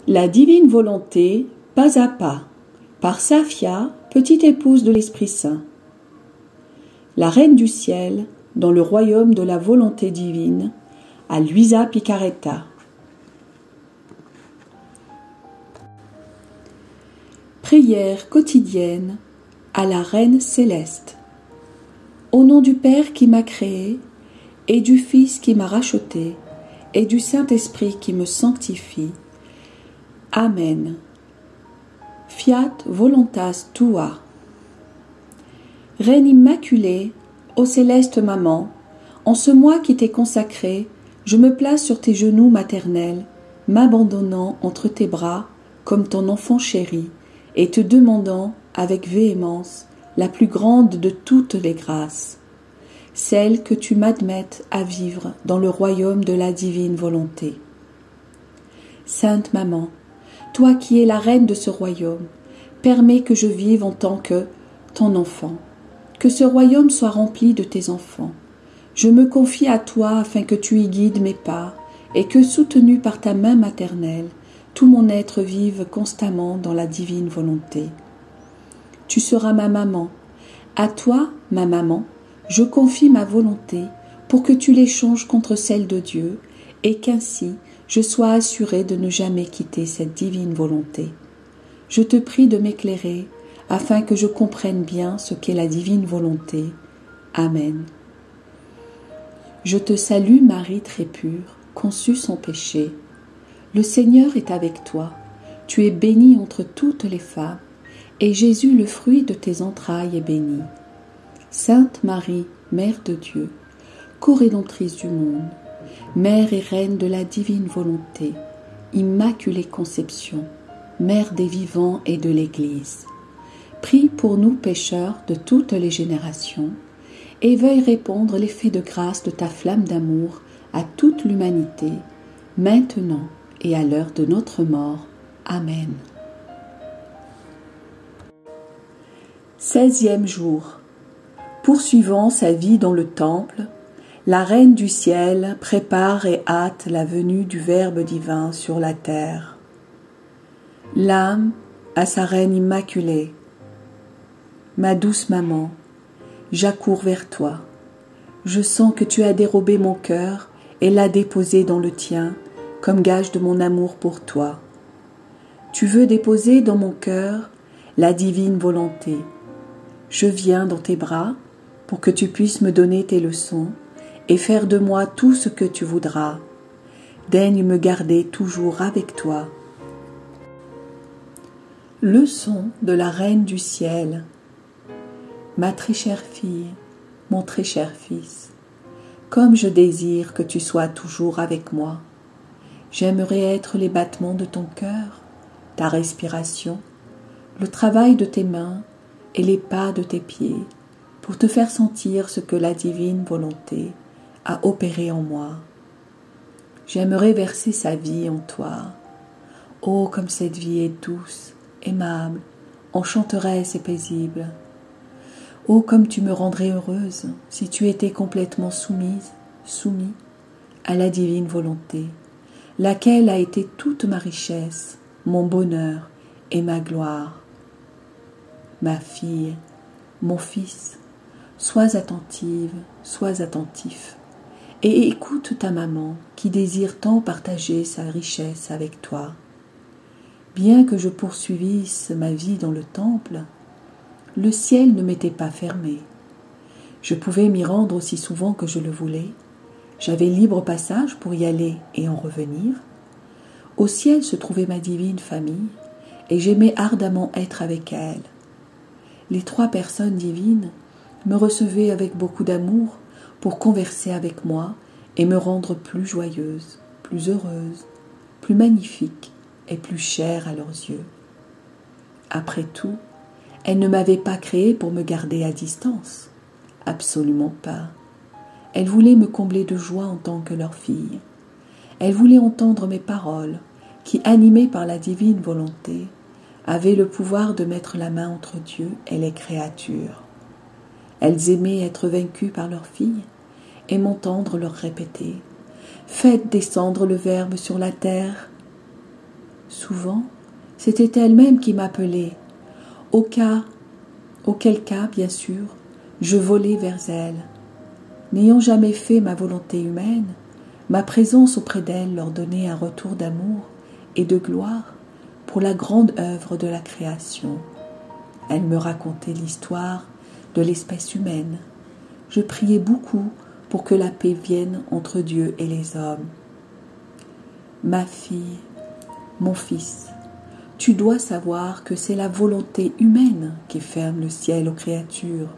La divine volonté, pas à pas, par Safia, petite épouse de l'Esprit Saint. La Reine du Ciel, dans le royaume de la volonté divine, à Luisa Picaretta. Prière quotidienne à la Reine céleste. Au nom du Père qui m'a créé, et du Fils qui m'a racheté, et du Saint-Esprit qui me sanctifie. Amen. Fiat voluntas tua. Reine immaculée, ô céleste maman, en ce mois qui t'est consacré, je me place sur tes genoux maternels, m'abandonnant entre tes bras comme ton enfant chéri, et te demandant avec véhémence la plus grande de toutes les grâces, celle que tu m'admettes à vivre dans le royaume de la divine volonté. Sainte Maman, toi qui es la reine de ce royaume, permets que je vive en tant que ton enfant, que ce royaume soit rempli de tes enfants. Je me confie à toi afin que tu y guides mes pas et que, soutenu par ta main maternelle, tout mon être vive constamment dans la divine volonté. Tu seras ma maman. À toi, ma maman, je confie ma volonté pour que tu l'échanges contre celle de Dieu et qu'ainsi je sois assurée de ne jamais quitter cette divine volonté. Je te prie de m'éclairer afin que je comprenne bien ce qu'est la divine volonté. Amen. Je te salue Marie très pure, conçue sans péché. Le Seigneur est avec toi. Tu es bénie entre toutes les femmes, et Jésus, le fruit de tes entrailles, est béni. Sainte Marie, Mère de Dieu, co-rédemptrice du monde, Mère et Reine de la divine volonté, Immaculée Conception, Mère des vivants et de l'Église, prie pour nous pécheurs de toutes les générations, et veuille répandre l'effet de grâce de ta flamme d'amour à toute l'humanité, maintenant et à l'heure de notre mort. Amen. 16e jour. Poursuivant sa vie dans le temple, la Reine du Ciel prépare et hâte la venue du Verbe divin sur la terre. L'âme à sa Reine immaculée. Ma douce maman, j'accours vers toi. Je sens que tu as dérobé mon cœur et l'as déposé dans le tien, comme gage de mon amour pour toi. Tu veux déposer dans mon cœur la divine volonté. Je viens dans tes bras pour que tu puisses me donner tes leçons et faire de moi tout ce que tu voudras. Daigne me garder toujours avec toi. Leçon de la Reine du Ciel. Ma très chère fille, mon très cher fils, comme je désire que tu sois toujours avec moi, j'aimerais être les battements de ton cœur, ta respiration, le travail de tes mains et les pas de tes pieds, pour te faire sentir ce que la divine volonté a opéré en moi. J'aimerais verser sa vie en toi. Oh, comme cette vie est douce, aimable, enchanteresse et paisible. Oh, comme tu me rendrais heureuse si tu étais complètement soumis à la divine volonté, laquelle a été toute ma richesse, mon bonheur et ma gloire. Ma fille, mon fils, sois attentive, sois attentif, et écoute ta maman qui désire tant partager sa richesse avec toi. Bien que je poursuivisse ma vie dans le temple, le ciel ne m'était pas fermé. Je pouvais m'y rendre aussi souvent que je le voulais. J'avais libre passage pour y aller et en revenir. Au ciel se trouvait ma divine famille, et j'aimais ardemment être avec elle. Les 3 personnes divines me recevaient avec beaucoup d'amour pour converser avec moi et me rendre plus joyeuse, plus heureuse, plus magnifique et plus chère à leurs yeux. Après tout, elles ne m'avaient pas créée pour me garder à distance. Absolument pas. Elles voulaient me combler de joie en tant que leur fille. Elles voulaient entendre mes paroles, qui, animées par la divine volonté, avaient le pouvoir de mettre la main entre Dieu et les créatures. Elles aimaient être vaincues par leur fille et m'entendre leur répéter « Faites descendre le Verbe sur la terre ». Souvent, c'était elle-même qui m'appelait, auquel cas, bien sûr, je volais vers elle. N'ayant jamais fait ma volonté humaine, ma présence auprès d'elle leur donnait un retour d'amour et de gloire pour la grande œuvre de la création. Elle me racontait l'histoire de l'espèce humaine. Je priais beaucoup pour que la paix vienne entre Dieu et les hommes. Ma fille, mon fils, tu dois savoir que c'est la volonté humaine qui ferme le ciel aux créatures,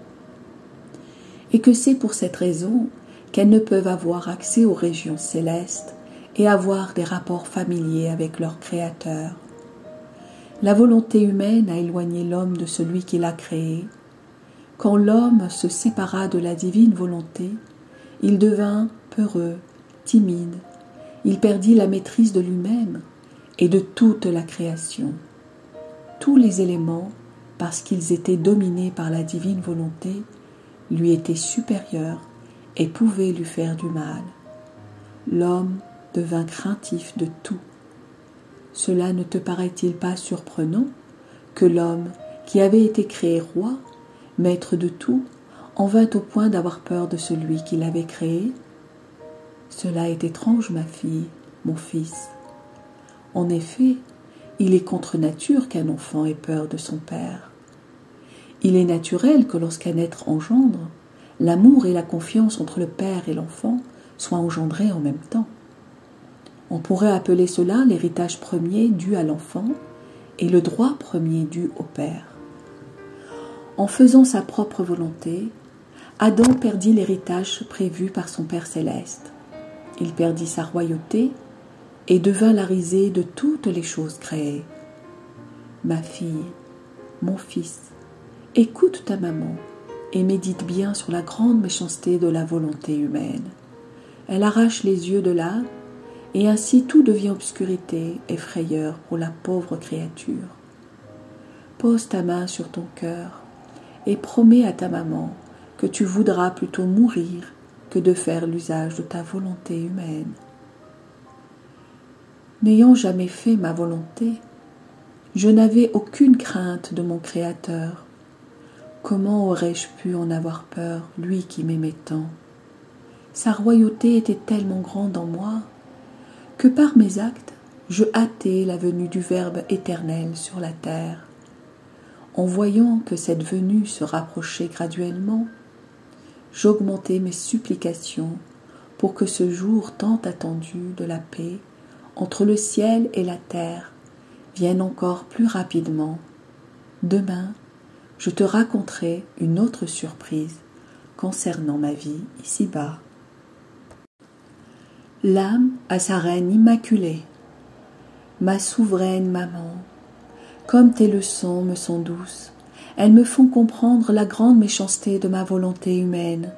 et que c'est pour cette raison qu'elles ne peuvent avoir accès aux régions célestes et avoir des rapports familiers avec leur Créateur. La volonté humaine a éloigné l'homme de celui qui l'a créé. Quand l'homme se sépara de la divine volonté, il devint peureux, timide, il perdit la maîtrise de lui-même et de toute la création. Tous les éléments, parce qu'ils étaient dominés par la divine volonté, lui étaient supérieurs et pouvaient lui faire du mal. L'homme devint craintif de tout. Cela ne te paraît-il pas surprenant que l'homme, qui avait été créé roi, maître de tout, en vint au point d'avoir peur de celui qui l'avait créé? Cela est étrange, ma fille, mon fils. En effet, il est contre nature qu'un enfant ait peur de son père. Il est naturel que lorsqu'un être engendre, l'amour et la confiance entre le père et l'enfant soient engendrés en même temps. On pourrait appeler cela l'héritage premier dû à l'enfant et le droit premier dû au père. En faisant sa propre volonté, Adam perdit l'héritage prévu par son Père céleste. Il perdit sa royauté et devint la risée de toutes les choses créées. Ma fille, mon fils, écoute ta maman et médite bien sur la grande méchanceté de la volonté humaine. Elle arrache les yeux de l'âme et ainsi tout devient obscurité et frayeur pour la pauvre créature. Pose ta main sur ton cœur et promets à ta maman que tu voudras plutôt mourir que de faire l'usage de ta volonté humaine. N'ayant jamais fait ma volonté, je n'avais aucune crainte de mon Créateur. Comment aurais-je pu en avoir peur, lui qui m'aimait tant? Sa royauté était tellement grande en moi que par mes actes, je hâtais la venue du Verbe éternel sur la terre. En voyant que cette venue se rapprochait graduellement, j'augmentais mes supplications pour que ce jour tant attendu de la paix entre le ciel et la terre vienne encore plus rapidement. Demain, je te raconterai une autre surprise concernant ma vie ici-bas. L'âme à sa reine immaculée. Ma souveraine maman, comme tes leçons me sont douces, elles me font comprendre la grande méchanceté de ma volonté humaine.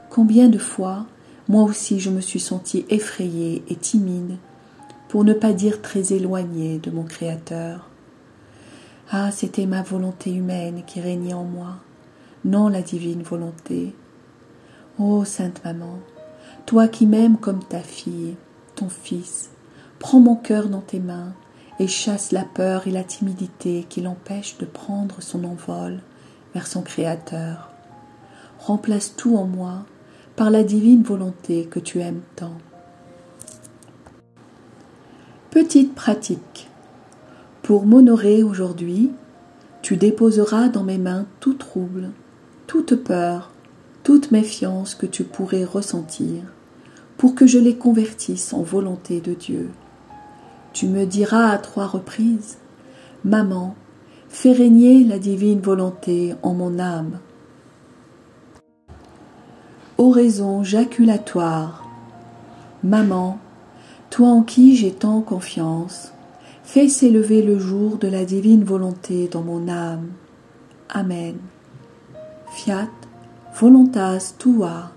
Combien de fois, moi aussi je me suis sentie effrayée et timide, pour ne pas dire très éloignée de mon Créateur. Ah, c'était ma volonté humaine qui régnait en moi, non la divine volonté. Ô Sainte Maman, toi qui m'aimes comme ta fille, ton fils, prends mon cœur dans tes mains et chasse la peur et la timidité qui l'empêchent de prendre son envol vers son Créateur. Remplace tout en moi par la divine volonté que tu aimes tant. Petite pratique. Pour m'honorer aujourd'hui, tu déposeras dans mes mains tout trouble, toute peur, toute méfiance que tu pourrais ressentir, pour que je les convertisse en volonté de Dieu. Tu me diras à 3 reprises, « Maman, fais régner la divine volonté en mon âme. » Oraison jaculatoire. Maman, toi en qui j'ai tant confiance, fais s'élever le jour de la divine volonté dans mon âme. Amen. Fiat voluntas tua.